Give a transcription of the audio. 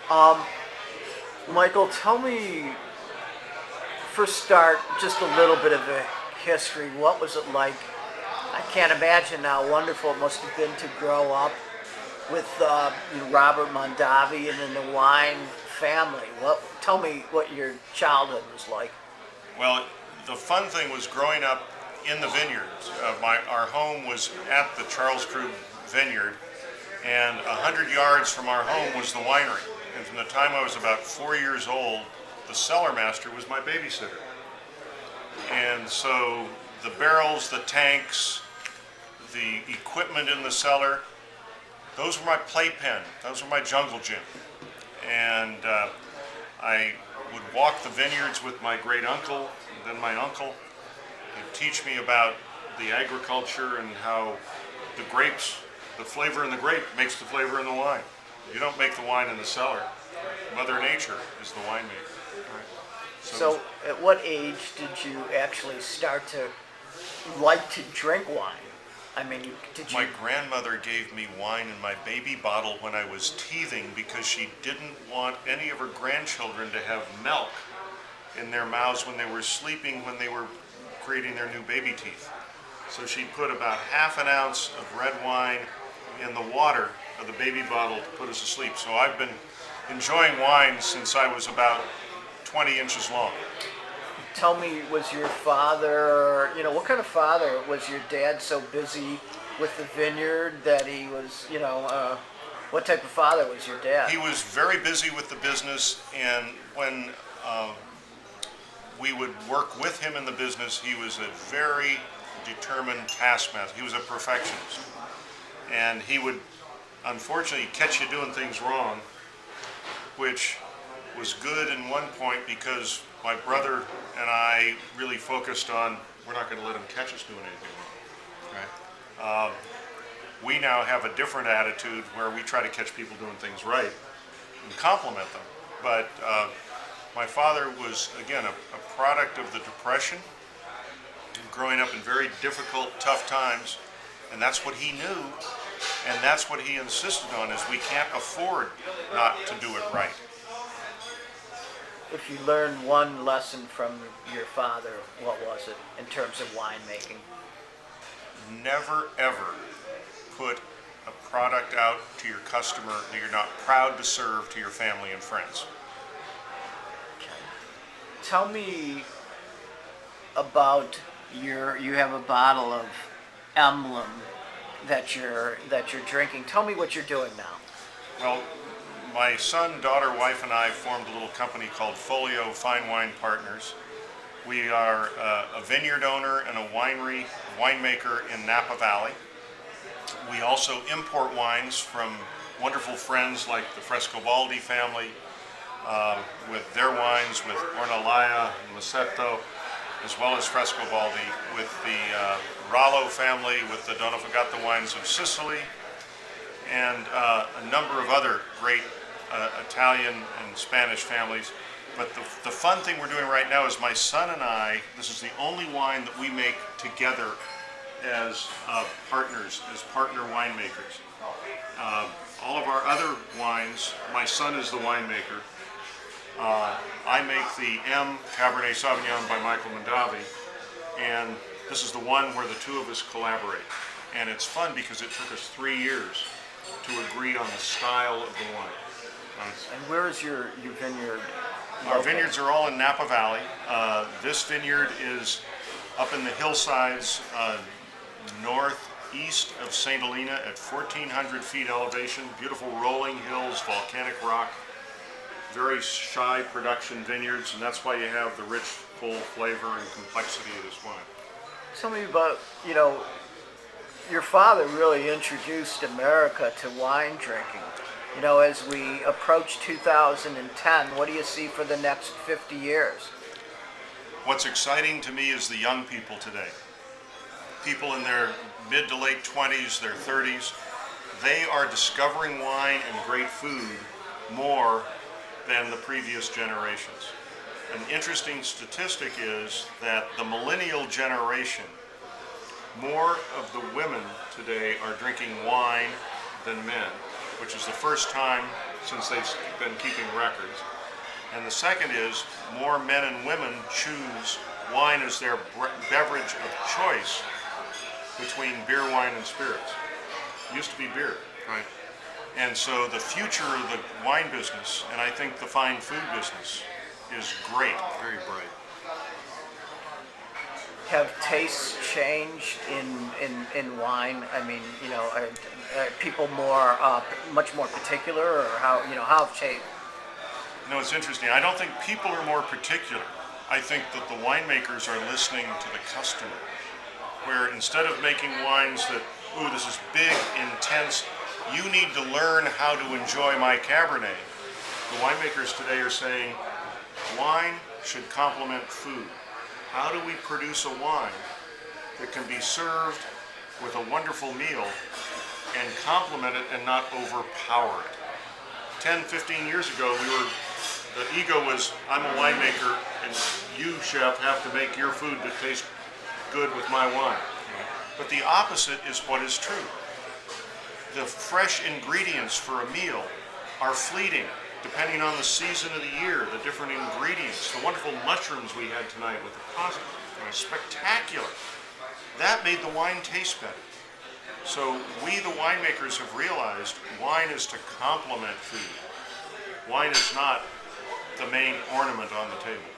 Um, Michael, tell me, for start, just a little bit of a history. What was it like? I can't imagine how wonderful it must have been to grow up with Robert Mondavi and in the wine family. Tell me what your childhood was like. Well, the fun thing was growing up in the vineyards. Our home was at the Charles Krug Vineyard, and 100 yards from our home was the winery. And from the time I was about 4 years old, the cellar master was my babysitter. And so the barrels, the tanks, the equipment in the cellar, those were my playpen. Those were my jungle gym. And I would walk the vineyards with my great uncle, and then my uncle. He'd teach me about the agriculture and how the grapes, the flavor in the grape makes the flavor in the wine. You don't make the wine in the cellar. Mother Nature is the winemaker. Right? So, at what age did you actually start to like to drink wine? I mean, did you? My grandmother gave me wine in my baby bottle when I was teething because she didn't want any of her grandchildren to have milk in their mouths when they were sleeping, when they were creating their new baby teeth. So she put about half an ounce of red wine in the water of the baby bottle to put us to sleep. So I've been enjoying wine since I was about 20 inches long. Tell me, was your father, what kind of father? Was your dad so busy with the vineyard that he was, what type of father was your dad? He was very busy with the business, and when we would work with him in the business, he was a very determined taskmaster. He was a perfectionist. And he would, unfortunately, catch you doing things wrong, which was good in one point because my brother and I really focused on, we're not going to let him catch us doing anything wrong. Right? We now have a different attitude where we try to catch people doing things right and compliment them. But my father was, again, a product of the Depression, growing up in very difficult, tough times, and that's what he knew, and that's what he insisted on, is we can't afford not to do it right. If you learned one lesson from your father, what was it in terms of winemaking? Never, ever put a product out to your customer that you're not proud to serve to your family and friends. Okay. Tell me about you have a bottle of Emblem that you're drinking. Tell me what you're doing now. Well, my son, daughter, wife, and I formed a little company called Folio Fine Wine Partners. We are a vineyard owner and a winemaker in Napa Valley. We also import wines from wonderful friends like the Frescobaldi family, with their wines, with Ornellaia and Masetto, as well as Frescobaldi, with the Rallo family, with the Donna Fagata wines of Sicily, and a number of other great Italian and Spanish families. But the fun thing we're doing right now is my son and I, this is the only wine that we make together as partners, as partner winemakers. All of our other wines, my son is the winemaker. I make the M Cabernet Sauvignon by Michael Mondavi, and this is the one where the two of us collaborate. And it's fun because it took us 3 years to agree on the style of the wine. And where is your vineyard? Our vineyards are all in Napa Valley. This vineyard is up in the hillsides northeast of St. Helena at 1,400 feet elevation. Beautiful rolling hills, volcanic rock, very shy production vineyards, and that's why you have the rich, full flavor and complexity of this wine. Tell me about, your father really introduced America to wine drinking. As we approach 2010, what do you see for the next 50 years? What's exciting to me is the young people today. People in their mid to late 20s, their 30s, they are discovering wine and great food more than the previous generations. An interesting statistic is that the millennial generation, more of the women today are drinking wine than men, which is the first time since they've been keeping records. And the second is more men and women choose wine as their beverage of choice between beer, wine, and spirits. It used to be beer, right? And so the future of the wine business, and I think the fine food business, is great, very bright. Have tastes changed in wine? I mean, you know, are people more, much more particular, or how, you know, how have changed? You know, it's interesting. I don't think people are more particular. I think that the winemakers are listening to the customer, where instead of making wines that, ooh, this is big, intense, you need to learn how to enjoy my Cabernet. The winemakers today are saying, wine should complement food. How do we produce a wine that can be served with a wonderful meal and complement it and not overpower it? 10, 15 years ago, the ego was, I'm a winemaker and you, chef, have to make your food to taste good with my wine. But the opposite is what is true. The fresh ingredients for a meal are fleeting, depending on the season of the year, the different ingredients. The wonderful mushrooms we had tonight with the pasta, spectacular. That made the wine taste better. So we, the winemakers, have realized wine is to complement food. Wine is not the main ornament on the table.